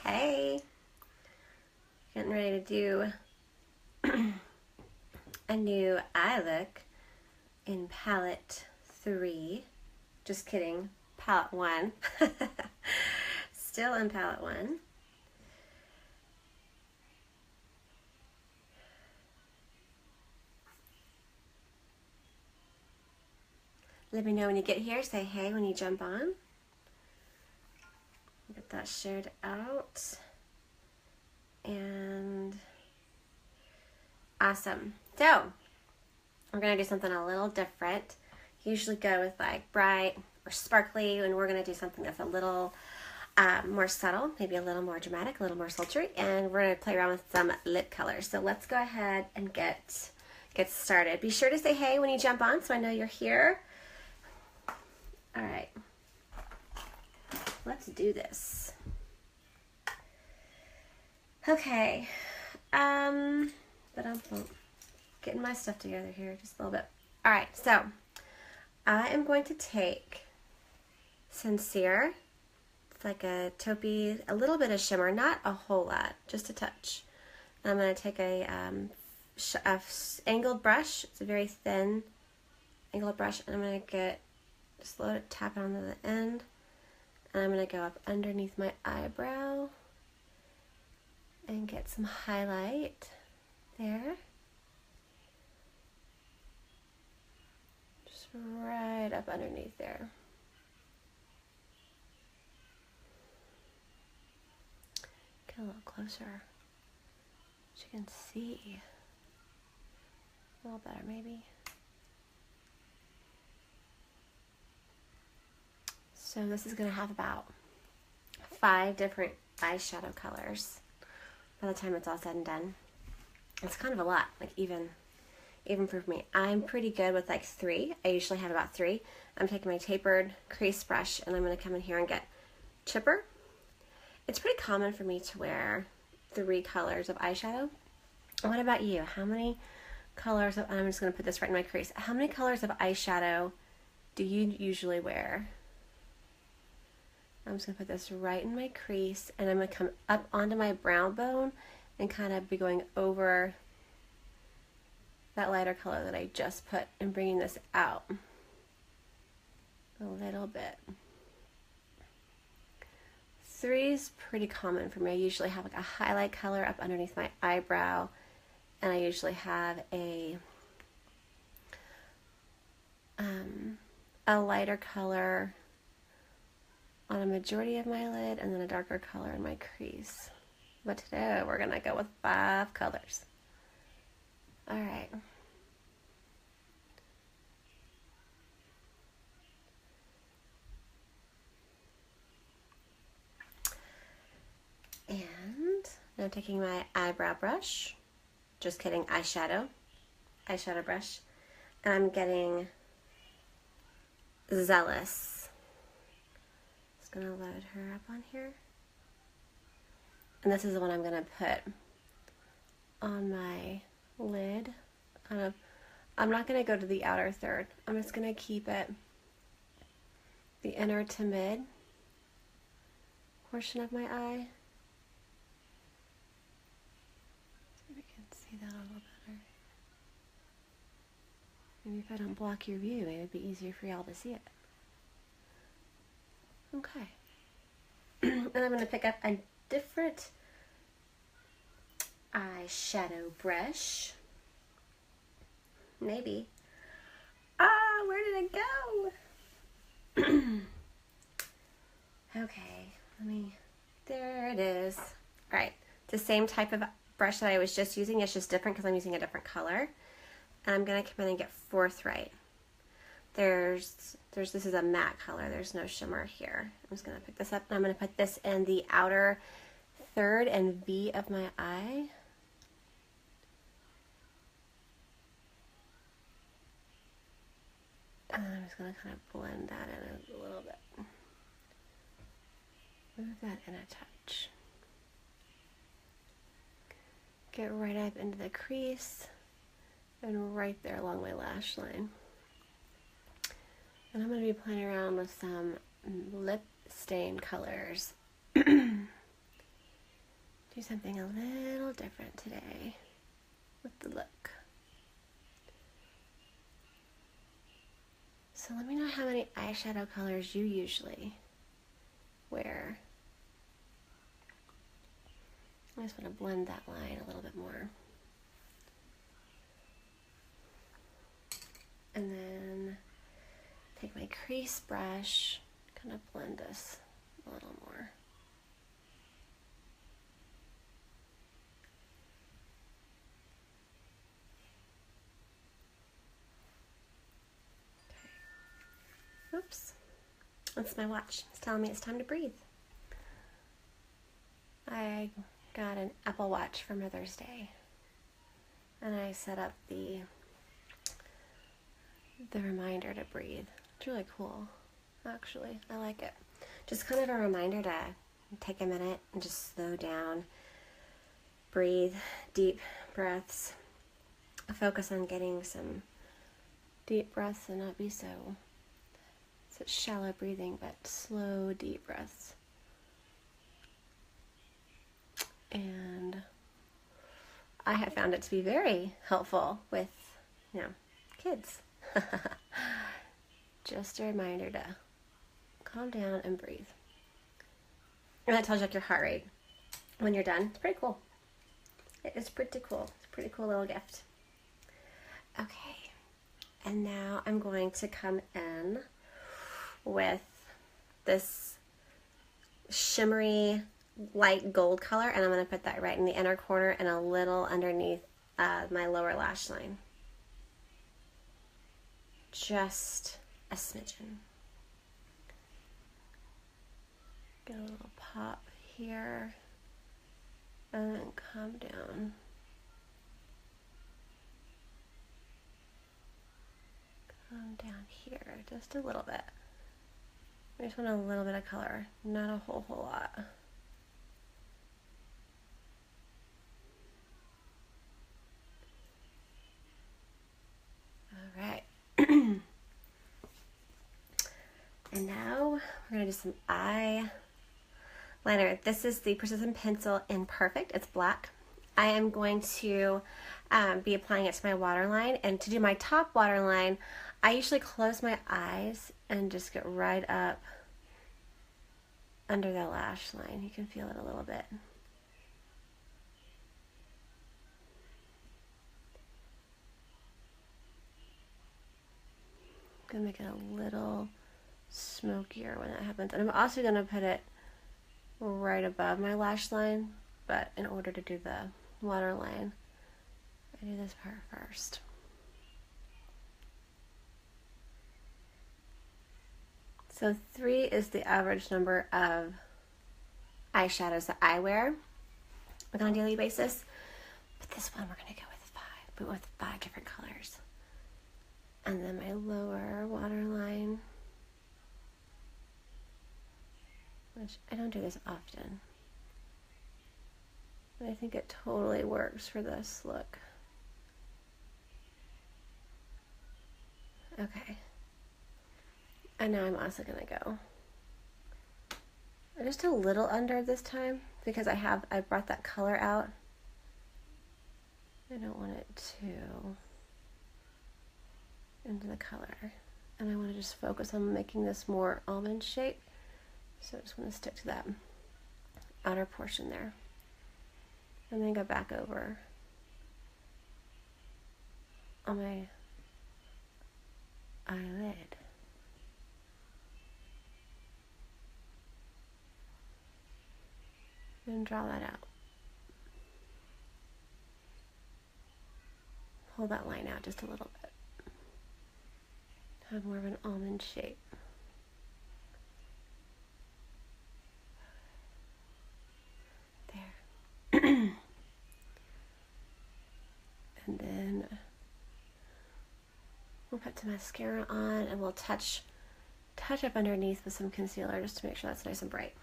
Hey, getting ready to do a new eye look in palette 3. Just kidding, palette 1. Still in palette 1. Let me know when you get here. Say hey when you jump on. Get that shared out. And awesome. So, we're going to do something a little different. Usually go with like bright or sparkly, and we're going to do something that's a little more subtle, maybe a little more dramatic, a little more sultry, and we're going to play around with some lip colors. So let's go ahead and get started. Be sure to say hey when you jump on so I know you're here. All right, let's do this. Okay, but I'm getting my stuff together here just a little bit. All right, so I am going to take Sincere. It's like a taupey, a little bit of shimmer, not a whole lot, just a touch. And I'm going to take a angled brush. It's a very thin angled brush, and I'm going to just let it tap it onto the end, and I'm going to go up underneath my eyebrow and get some highlight there. Just right up underneath there. Get a little closer so you can see. A little better maybe. So this is going to have about 5 different eyeshadow colors by the time it's all said and done. It's kind of a lot, like even for me. I'm pretty good with like 3. I usually have about 3. I'm taking my tapered crease brush, and I'm going to come in here and get chipper. It's pretty common for me to wear 3 colors of eyeshadow. What about you? How many colors of, I'm just going to put this right in my crease. How many colors of eyeshadow do you usually wear? I'm just going to put this right in my crease, and I'm going to come up onto my brow bone and kind of be going over that lighter color that I just put and bringing this out a little bit. 3 is pretty common for me. I usually have like a highlight color up underneath my eyebrow, and I usually have a lighter color on a majority of my lid, and then a darker color in my crease. But today we're gonna go with 5 colors. All right. And now I'm taking my eyebrow brush. Just kidding, eyeshadow brush. And I'm getting Zealous. Gonna load her up on here, and this is the one I'm gonna put on my lid. I'm not gonna go to the outer third. I'm just gonna keep it the inner to mid portion of my eye. See if we can see that a little better. Maybe if I don't block your view, maybe it'd be easier for y'all to see it. Okay, and I'm going to pick up a different eyeshadow brush. Maybe. Ah, where did it go? Okay, there it is. All right, it's the same type of brush that I was just using. It's just different because I'm using a different color. And I'm going to come in and get Forthright. This is a matte color. There's no shimmer here. I'm just going to pick this up, and I'm going to put this in the outer third and V of my eye. And I'm just going to kind of blend that in a little bit. Move that in a touch. Get right up into the crease and right there along my lash line. And I'm going to be playing around with some lip stain colors. do something a little different today with the look. So let me know how many eyeshadow colors you usually wear. I just want to blend that line a little bit more. And then take my crease brush, kind of blend this a little more. Oops, that's my watch. It's telling me it's time to breathe. I got an Apple Watch for Mother's Day, and I set up the reminder to breathe. It's really cool, actually. I like it. Just kind of a reminder to take a minute and just slow down, breathe, deep breaths, focus on getting some deep breaths and not be so such shallow breathing, but slow, deep breaths. And I have found it to be very helpful with, kids. Just a reminder to calm down and breathe. And that tells you like your heart rate when you're done. It's pretty cool. It is pretty cool. It's a pretty cool little gift. Okay. And now I'm going to come in with this shimmery light gold color, and I'm going to put that right in the inner corner and a little underneath my lower lash line. Just a smidgen. Get a little pop here and then come down. Come down here just a little bit. I just want a little bit of color, not a whole lot. All right. And now we're going to do some eyeliner. This is the Precision Pencil in Perfect. It's black. I am going to be applying it to my waterline. And to do my top waterline, I usually close my eyes and just get right up under the lash line. You can feel it a little bit. I'm going to make it a little smokier when that happens. And I'm also going to put it right above my lash line, but in order to do the waterline, I do this part first. So 3 is the average number of eyeshadows that I wear on a daily basis. But this one we're going to go with 5, but with 5 different colors. And then my lower waterline, which I don't do this often, but I think it totally works for this look. Okay. And now I'm also going to go just a little under this time because I brought that color out. I don't want it to into the color, and I want to just focus on making this more almond shape, so I just want to stick to that outer portion there and then go back over on my eyelid. And draw that out. Hold that line out just a little bit. Have more of an almond shape. There. And then we'll put some mascara on and we'll touch up underneath with some concealer just to make sure that's nice and bright.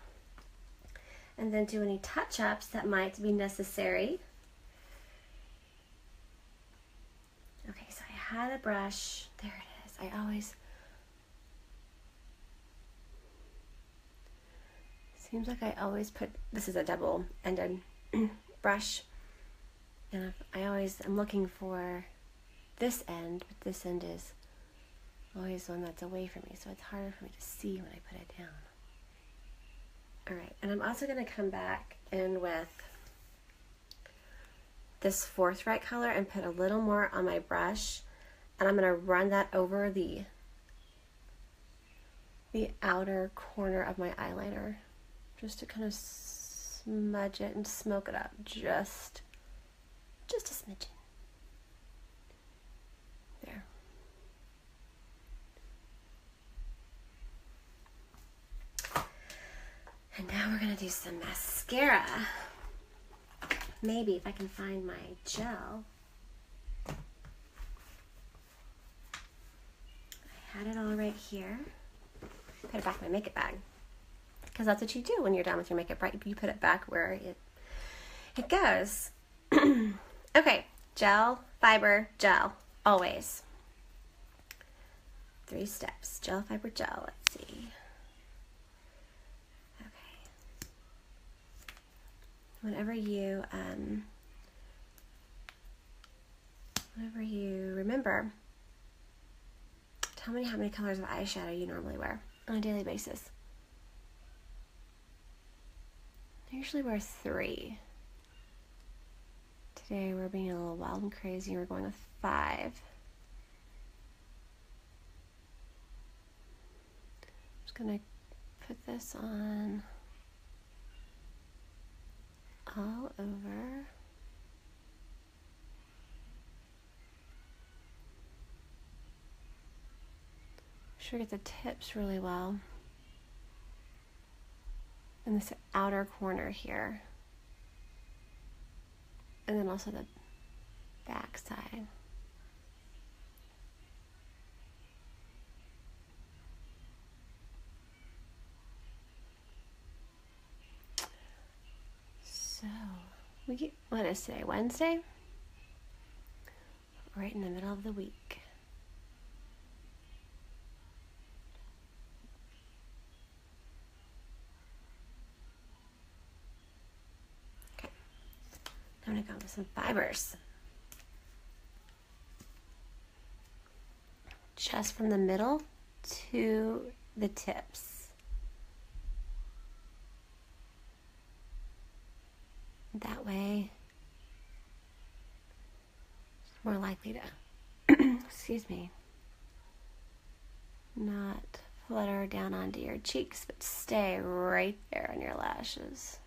And then do any touch-ups that might be necessary. Okay, so I had a brush. There it is. Seems like I always put, this is a double-ended brush. And I always am looking for this end, but this end is always one that's away from me, so it's harder for me to see when I put it down. Alright, and I'm also going to come back in with this forthright color and put a little more on my brush, and I'm going to run that over the outer corner of my eyeliner just to kind of smudge it and smoke it up just a smidgen. There. And now we're going to do some mascara. Maybe if I can find my gel. I had it all right here. Put it back in my makeup bag. Because that's what you do when you're done with your makeup, right? You put it back where it goes. Okay, gel, fiber, gel, always. 3 steps. Gel, fiber, gel. Let's see. Whenever you remember, tell me how many colors of eyeshadow you normally wear on a daily basis. I usually wear 3. Today we're being a little wild and crazy. We're going with 5. I'm just gonna put this on all over. Sure get the tips really well. And this outer corner here. And then also the back side. So, what is today? Wednesday? Right in the middle of the week. Okay. I'm going to go with some fibers. Just from the middle to the tips. That way, it's more likely to, excuse me, not flutter down onto your cheeks, but stay right there on your lashes.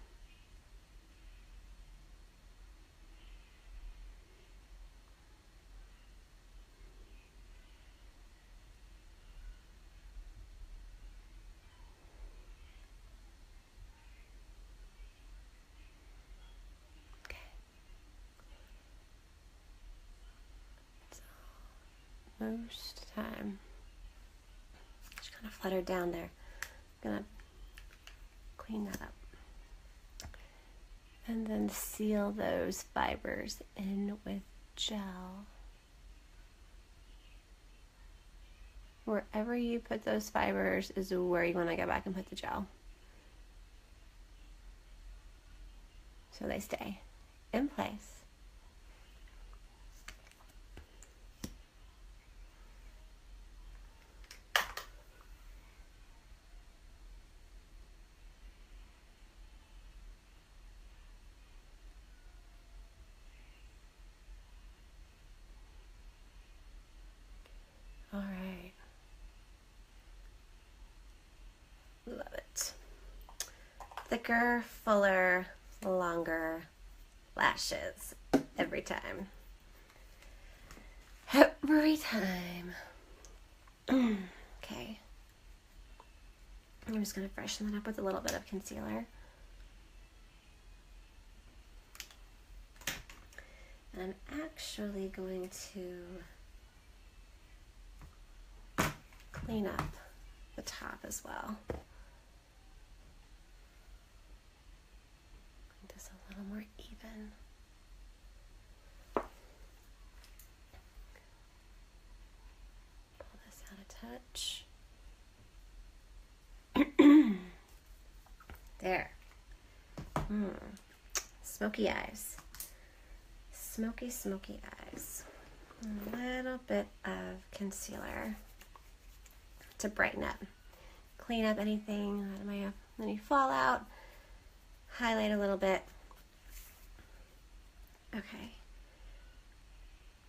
Most time. Just kind of fluttered down there. I'm gonna clean that up. And then seal those fibers in with gel. Wherever you put those fibers is where you want to go back and put the gel. So they stay in place. All right. Love it. Thicker, fuller, longer lashes every time. Every time. Okay. I'm just going to freshen that up with a little bit of concealer. And I'm actually going to clean up the top as well. Make this a little more even. Pull this out a touch. smoky eyes. Smoky eyes. A little bit of concealer to brighten up. Clean up anything that might have any fallout. Highlight a little bit. Okay.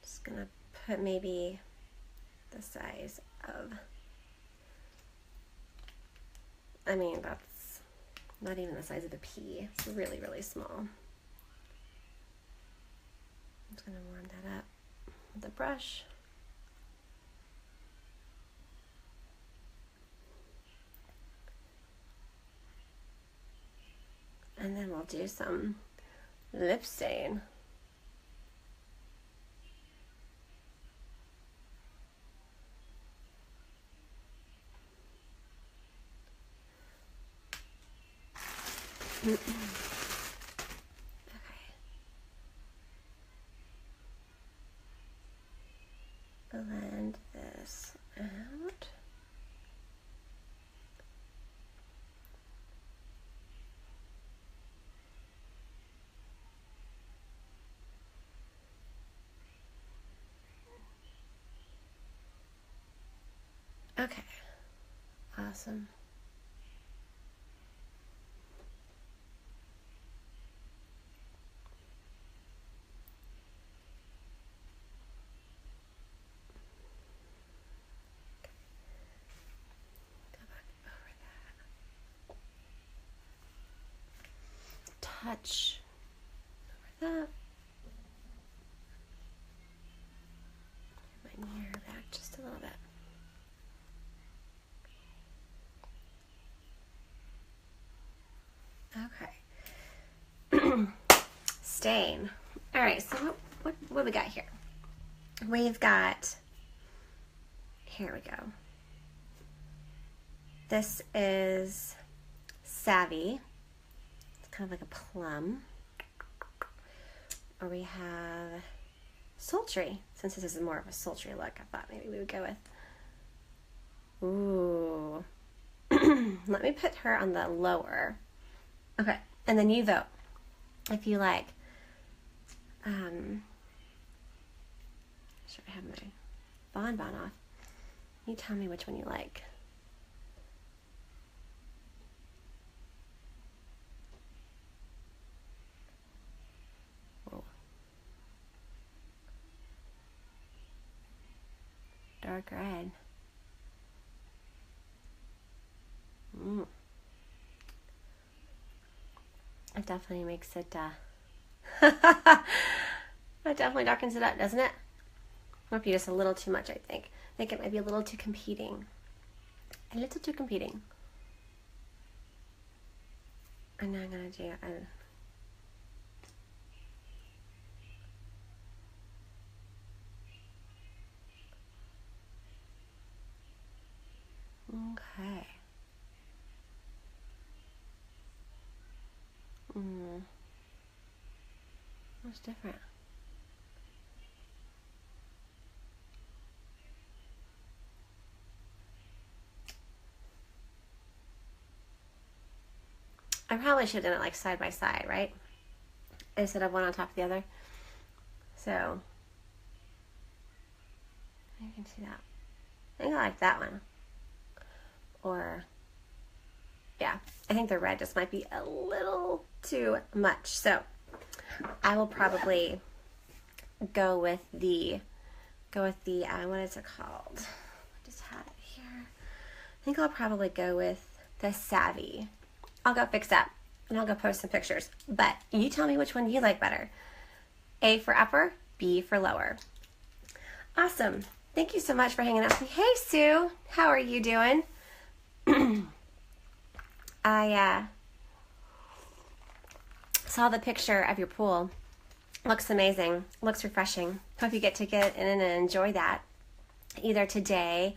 Just gonna put maybe the size of, I mean, that's not even the size of a pea. It's really, really small. I'm just gonna warm that up with a brush. And then we'll do some lip stain. Okay. Blend this out. Okay. Awesome. Touch over that. My mirror back just a little bit. Okay. Stain. All right. So what we got here? We've got. Here we go. This is Savvy. Kind of like a plum. Or we have Sultry. Since this is more of a sultry look, I thought maybe we would go with. Ooh. Let me put her on the lower. Okay, and then you vote if you like. Should I have my bonbon off? You tell me which one you like. Dark red. It definitely makes it, it definitely darkens it up, doesn't it? Might be just a little too much, I think. I think it might be a little too competing. A little too competing. And now I'm gonna do okay. What's different? I probably should have done it like side by side, right? Instead of one on top of the other. So, you can see that. I think I like that one. Or, yeah, I think the red just might be a little too much. So, I will probably go with the, what is it called? I just had it here. I think I'll probably go with the Savvy. I'll go fix that and I'll go post some pictures. But you tell me which one you like better. A for upper, B for lower. Awesome. Thank you so much for hanging out with me. Hey, Sue. How are you doing? I saw the picture of your pool. Looks amazing. Looks refreshing. Hope you get to get in and enjoy that either today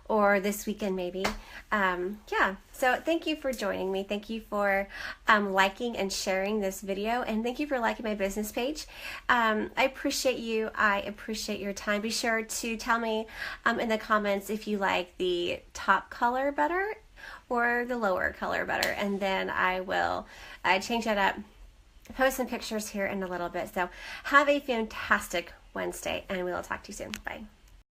or this weekend maybe. Yeah, so thank you for joining me. Thank you for liking and sharing this video, and thank you for liking my business page. I appreciate you. I appreciate your time. Be sure to tell me in the comments if you like the top color better or the lower color better, and then I will change that up post some pictures here in a little bit. So have a fantastic Wednesday, and we will talk to you soon. Bye.